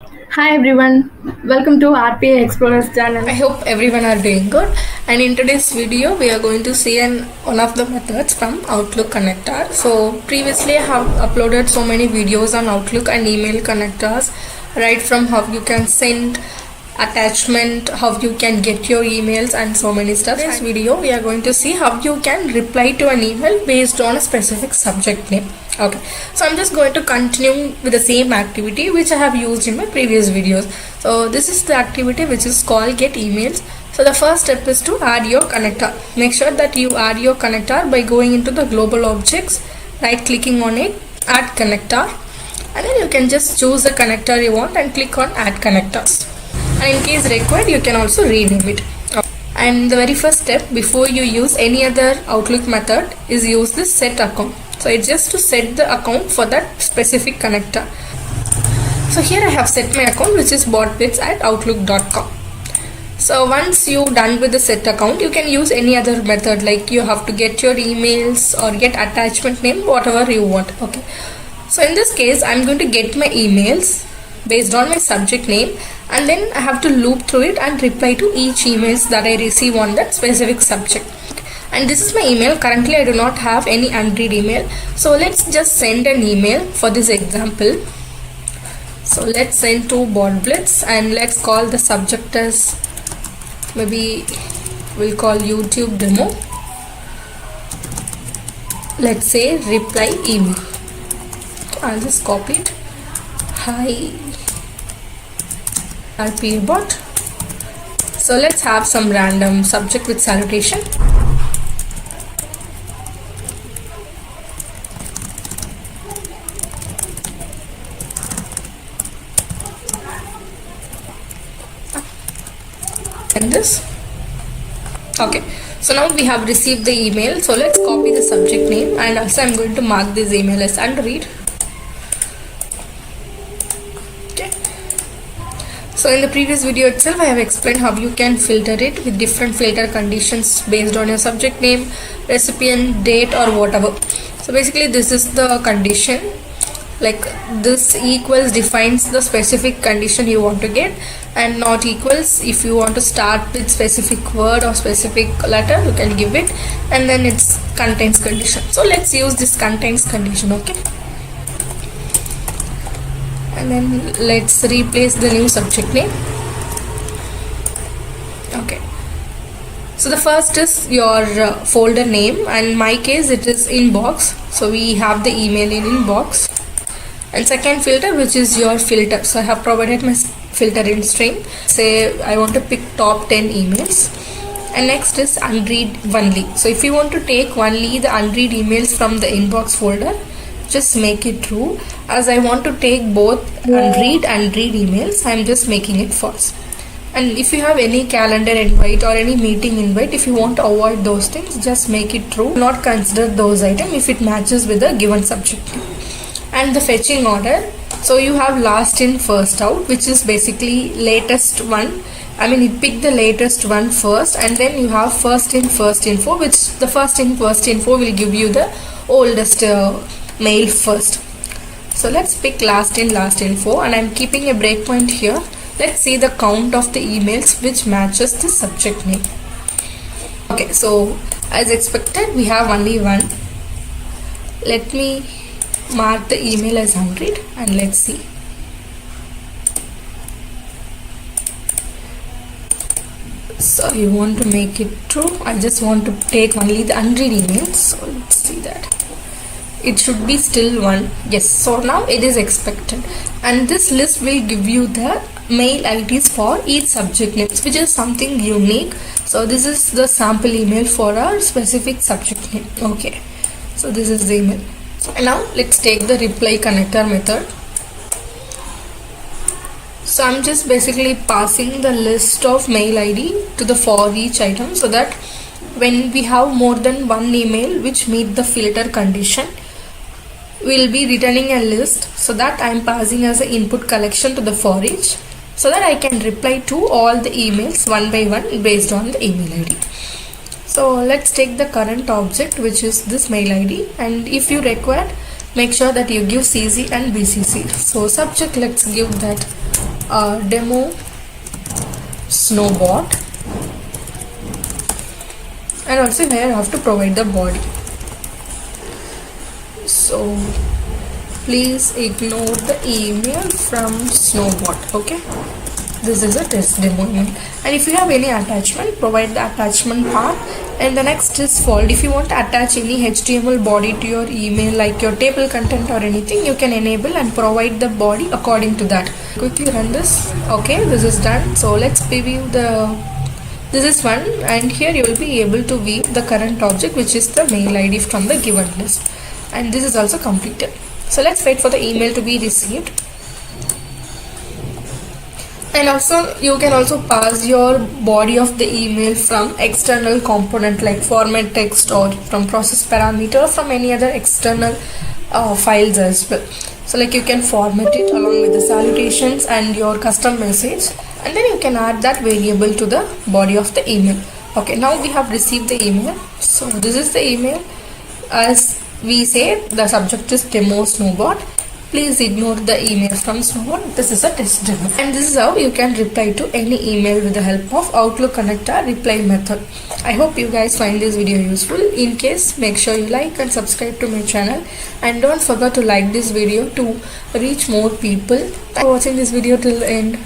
Hi everyone, welcome to RPA Explorers channel. I hope everyone are doing good. And in today's video, we are going to see one of the methods from Outlook connector. So previously, I have uploaded so many videos on Outlook and email connectors, right from how you can send attachment, how you can get your emails, and so many stuff. In this video, we are going to see how you can reply to an email based on a specific subject name. Okay, so I'm just going to continue with the same activity which I have used in my previous videos. So this is the activity which is called get emails. So the first step is to add your connector. Make sure that you add your connector by going into the global objects, right clicking on it, add connector, and then you can just choose the connector you want and click on add connectors. And in case required, you can also rename it. And the very first step before you use any other Outlook method is use this set account. So it's just to set the account for that specific connector. So here I have set my account, which is botbits@outlook.com. So once you're done with the set account, you can use any other method, like you have to get your emails or get attachment name, whatever you want. Okay. So in this case, I'm going to get my emails based on my subject name, and then I have to loop through it and reply to each emails that I receive on that specific subject. And this is my email. Currently I do not have any unread email, so let's just send an email for this example. So let's send to botblitz and let's call the subject as, maybe we'll call YouTube demo. Let's say reply email. I'll just copy it. Hi RPA bot. So let's have some random subject with salutation. And this. Okay, so now we have received the email. So let's copy the subject name, and also I'm going to mark this email as unread. Okay. So in the previous video itself, I have explained how you can filter it with different filter conditions based on your subject name, recipient, date, or whatever. So basically this is the condition, like this equals defines the specific condition you want to get, and not equals if you want to start with specific word or specific letter, you can give it, and then it's contains condition. So let's use this contains condition. Okay, and then let's replace the new subject name. Okay, so the first is your folder name, and in my case it is inbox, so we have the email in inbox. And second filter, which is your filter, so I have provided my filter in string. Say I want to pick top 10 emails, and next is unread only. So if you want to take only the unread emails from the inbox folder, just make it true. As I want to take both unread and read emails, I am just making it false. And if you have any calendar invite or any meeting invite, if you want to avoid those things, just make it true. Not consider those items if it matches with the given subject. And the fetching order, so you have last in first out, which is basically latest one. I mean, you pick the latest one first, and then you have first in first info, which the first in first info will give you the oldest mail first. So let's pick last in last info, and I'm keeping a breakpoint here. Let's see the count of the emails which matches the subject name. Okay, so as expected, we have only one. Let me mark the email as unread, and let's see. So you want to make it true. I just want to take only the unread emails, so let's see that it should be still one. Yes, so now it is expected, and this list will give you the mail IDs for each subject names, which is something unique. So this is the sample email for our specific subject name. Okay, so this is the email. And now let's take the reply connector method. So I'm just basically passing the list of mail ID to the for each item, so that when we have more than one email which meet the filter condition, we'll be returning a list. So that I'm passing as an input collection to the for each, so that I can reply to all the emails one by one based on the email ID. So let's take the current object, which is this mail ID, and if you require, make sure that you give CC and BCC. So subject, let's give that demo snowbot, and also here I have to provide the body. So please ignore the email from snowbot. Okay, this is a test demo email, and if you have any attachment, provide the attachment part. And the next is fold. If you want to attach any HTML body to your email, like your table content or anything, you can enable and provide the body according to that. Quickly run this. Okay, this is done. So let's preview this is one, and here you will be able to view the current object, which is the mail ID from the given list, and this is also completed. So let's wait for the email to be received. And also you can also pass your body of the email from external component like format text, or from process parameter, or from any other external files as well. So like you can format it along with the salutations and your custom message, and then you can add that variable to the body of the email. Okay, now we have received the email. So this is the email. As we say, the subject is demo snowbot. Please ignore the email from snowbot. This is a test demo, and this is how you can reply to any email with the help of Outlook Connector reply method. I hope you guys find this video useful. In case, make sure you like and subscribe to my channel, and don't forget to like this video to reach more people. Thanks for watching this video till the end.